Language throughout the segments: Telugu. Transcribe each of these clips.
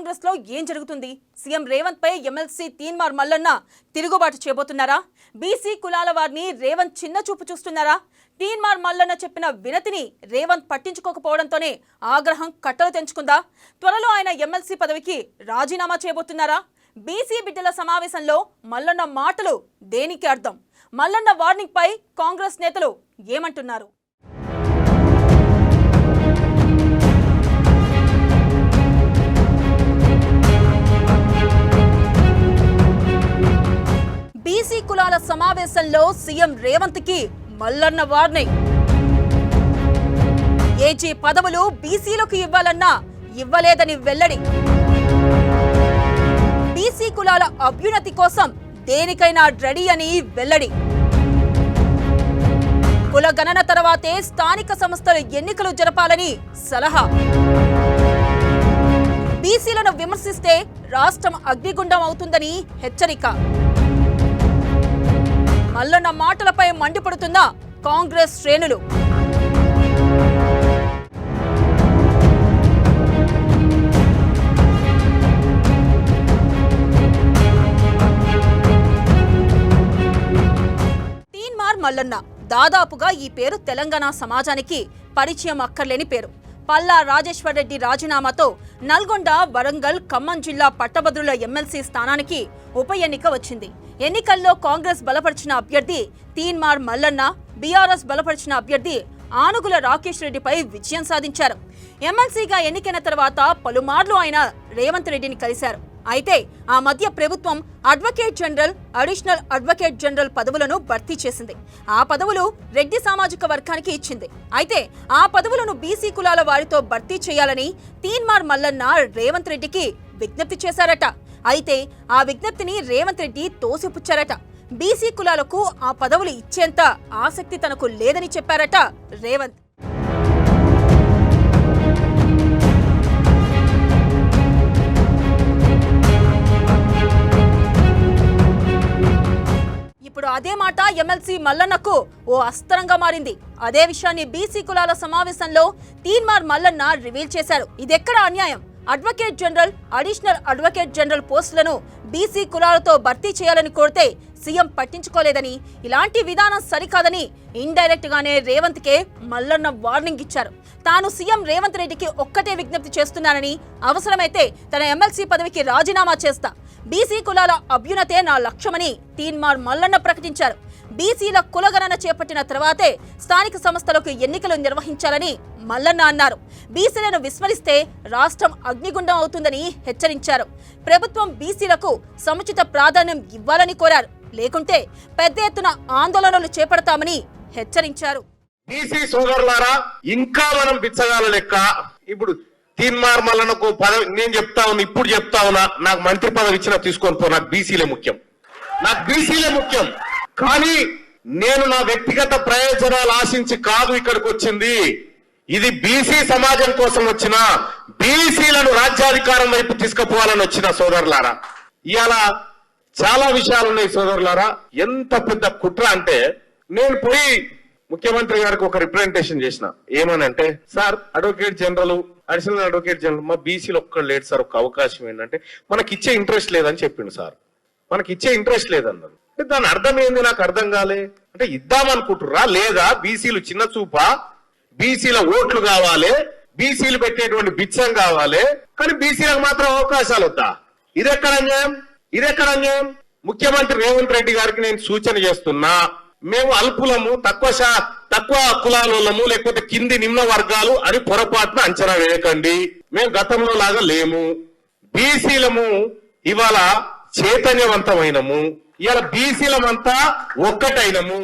కాంగ్రెస్ లో ఏం జరుగుతుంది? సీఎం రేవంత్ పై ఎమ్మెల్సీ తీన్మార్ మల్లన్న తిరుగుబాటు చేయబోతున్నారా? బీసీ కులాల వారిని రేవంత్ చిన్న చూపు చూస్తున్నారా? తీన్మార్ మల్లన్న చెప్పిన వినతిని రేవంత్ పట్టించుకోకపోవడంతోనే ఆగ్రహం కట్టలు తెంచుకుందా? త్వరలో ఆయన ఎమ్మెల్సీ పదవికి రాజీనామా చేయబోతున్నారా? బీసీ బిడ్డల సమావేశంలో మల్లన్న మాటలు దేనికి అర్థం? మల్లన్న వార్నింగ్ పై కాంగ్రెస్ నేతలు ఏమంటున్నారు? బీసీ కులాల సమావేశంలో సీఎం రేవంత్ కి మల్లన్న వార్నింగ్. ఏజీ పదవులు బీసీలకు ఇవ్వాలన్నా ఇవ్వలేదని వెల్లడి. బీసీ కులాల అభ్యున్నతి కోసం దేనికైనా రెడీ అని వెల్లడి. కుల గణన తర్వాతే స్థానిక సంస్థల ఎన్నికలు జరపాలని సలహా. బీసీలను విమర్శిస్తే రాష్ట్రం అగ్నిగుండం అవుతుందని హెచ్చరిక. మల్లన్న మాటలపై మండిపడుతున్న కాంగ్రెస్ శ్రేణులు. తీన్మార్ మల్లన్న దాదాపుగా ఈ పేరు తెలంగాణ సమాజానికి పరిచయం అక్కర్లేని పేరు. పల్లా రాజేశ్వర్ రెడ్డి రాజీనామాతో నల్గొండ, వరంగల్, ఖమ్మం జిల్లా పట్టభద్రుల ఎమ్మెల్సీ స్థానానికి ఉప ఎన్నిక వచ్చింది. ఎన్నికల్లో కాంగ్రెస్ బలపరిచిన అభ్యర్థి తీన్మార్ మల్లన్న, బీఆర్ఎస్ బలపరిచిన అభ్యర్థి ఆనుగుల రాకేష్ రెడ్డిపై విజయం సాధించారు. ఎమ్మెల్సీగా ఎన్నికైన తర్వాత పలుమార్లు ఆయన రేవంత్ రెడ్డిని కలిశారు. అయితే ఆ మధ్య ప్రభుత్వం advocate general, additional advocate general పదవులను భర్తీ చేసింది. ఆ పదవులు రెడ్డి సామాజిక వర్గానికి ఇచ్చింది. అయితే ఆ పదవులను బీసీ కులాల వారితో భర్తీ చేయాలని తీన్మార్ మల్లన్న రేవంత్ రెడ్డికి విజ్ఞప్తి చేశారట. అయితే ఆ విజ్ఞప్తిని రేవంత్ రెడ్డి తోసిపుచ్చారట. బీసీ కులాలకు ఆ పదవులు ఇచ్చేంత ఆసక్తి తనకు లేదని చెప్పారట రేవంత్. ఇప్పుడు అదే మాట ఎమ్మెల్సీ మల్లన్నకు ఓ అస్త్రంగా మారింది. అదే విషయాన్ని బీసీ కులాల సమావేశంలో తీన్మార్ మల్లన్న రివీల్ చేశారు. ఇదెక్కడ అన్యాయం? Advocate general, additional advocate general పోస్టులను బీసీ కులాలతో భర్తీ చేయాలని కోరితే సీఎం పట్టించుకోలేదని, ఇలాంటి విధానం సరికాదని ఇండైరెక్ట్ గానే రేవంత్ కే మల్లన్న వార్నింగ్ ఇచ్చారు. తాను సీఎం రేవంత్ రెడ్డికి ఒక్కటే విజ్ఞప్తి చేస్తున్నానని, అవసరమైతే తన ఎమ్మెల్సీ పదవికి రాజీనామా చేస్తా, బీసీ కులాల అభ్యున్నతే నా లక్ష్యమని తీన్మార్ మల్లన్న ప్రకటించారు. బీసీల కులగణన చేపట్టిన తర్వాతే స్థానిక సంస్థలకు ఎన్నికలు నిర్వహించాలని మల్లన్న అన్నారు. బీసీలను విస్మరిస్తే రాష్ట్రం అగ్నిగుండం అవుతుందని హెచ్చరించారు. ప్రభుత్వం బీసీలకు సముచిత ప్రాధాన్యం ఇవ్వాలని కోరారు. లేకుంటే పెద్ద ఎత్తున ఆందోళనలు చేపడతామని హెచ్చరించారు. బీసీ సోదరులారా, ఇంకా మనం బిచ్చగాల లెక్క ఇప్పుడు తీన్మార్ మల్లన్నకు పదవి నేను చెప్తా ఉన్నా, ఇప్పుడు చెప్తా ఉన్నా, నాకు మంత్రి పదవి ఇచ్చినా తీసుకొని పో, నాకు బీసీలే ముఖ్యం, నాకు బీసీలే ముఖ్యం. కానీ నేను నా వ్యక్తిగత ప్రయోజనాలు ఆశించి కాదు ఇక్కడికి వచ్చింది. ఇది బీసీ సమాజం కోసం వచ్చిన, బీసీలను రాజ్యాధికారం వైపు తీసుకుపోవాలని వచ్చిన సోదరులారా. ఇవాళ చాలా విషయాలు ఉన్నాయి సోదరులారా. ఎంత పెద్ద కుట్ర అంటే, నేను పోయి ముఖ్యమంత్రి గారికి ఒక రిప్రజెంటేషన్ చేసిన. ఏమనంటే, sir advocate general, additional advocate general మా బీసీలో ఒక్కడు లేడు సార్, ఒక అవకాశం ఏంటంటే మనకి ఇచ్చే ఇంట్రెస్ట్ లేదని చెప్పిండు సార్. మనకి ఇచ్చే ఇంట్రెస్ట్ లేదన్నారు. దాని అర్థం ఏంది నాకు అర్థం కాలే. అంటే ఇద్దామనుకుంటుర్రా లేదా? బీసీలు చిన్న చూపా? బీసీల ఓట్లు కావాలి, బీసీలు పెట్టేటువంటి బిచ్చం కావాలి, కానీ బీసీలకు మాత్రం అవకాశాలు వద్దా? ఇదెక్కడ అన్యాయం? ఇదెక్కడ అన్యాయం? ముఖ్యమంత్రి రేవంత్ రెడ్డి గారికి నేను సూచన చేస్తున్నా, మేము అల్పులము, తక్కువ కులాలము, లేకపోతే కింది నిమ్న వర్గాలు అని పొరపాటున అంచనా వేయకండి. మేము గతంలో లాగా లేము. బీసీలము ఇవాళ చైతన్యవంతమైనము, ఇవాళ బీసీలమంతా ఒక్కటైనము.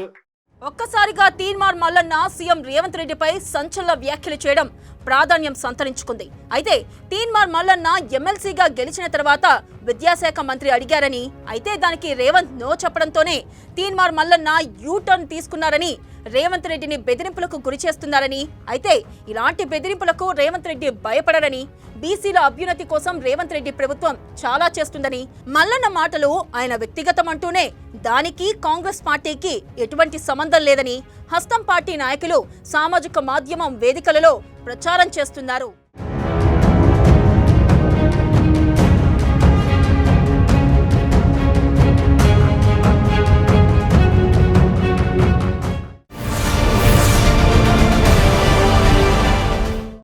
ఒక్కసారిగా తీన్మార్ మల్లన్న సీఎం రేవంత్ రెడ్డిపై సంచలన వ్యాఖ్యలు చేయడం ప్రాధాన్యం సంతరించుకుంది. అయితే తీన్మార్ మల్లన్న ఎమ్మెల్సీగా గెలిచిన తర్వాత విద్యాశాఖ మంత్రి అడిగారని, అయితే దానికి రేవంత్ నో చెప్పడంతోనే తీన్మార్ మల్లన్న యూటర్న్ తీసుకున్నారని, రేవంత్ రెడ్డిని బెదిరింపులకు గురి చేస్తున్నారని, అయితే ఇలాంటి బెదిరింపులకు రేవంత్ రెడ్డి భయపడరని, బీసీల అభ్యున్నతి కోసం రేవంత్ రెడ్డి ప్రభుత్వం చాలా చేస్తుందని మల్లన్న మాటలు ఆయన వ్యక్తిగతం అంటూనే దానికి కాంగ్రెస్ పార్టీకి ఎటువంటి సంబంధం లేదని హస్తం పార్టీ నాయకులు సామాజిక మాధ్యమం వేదికలలో ప్రచారం చేస్తున్నారు.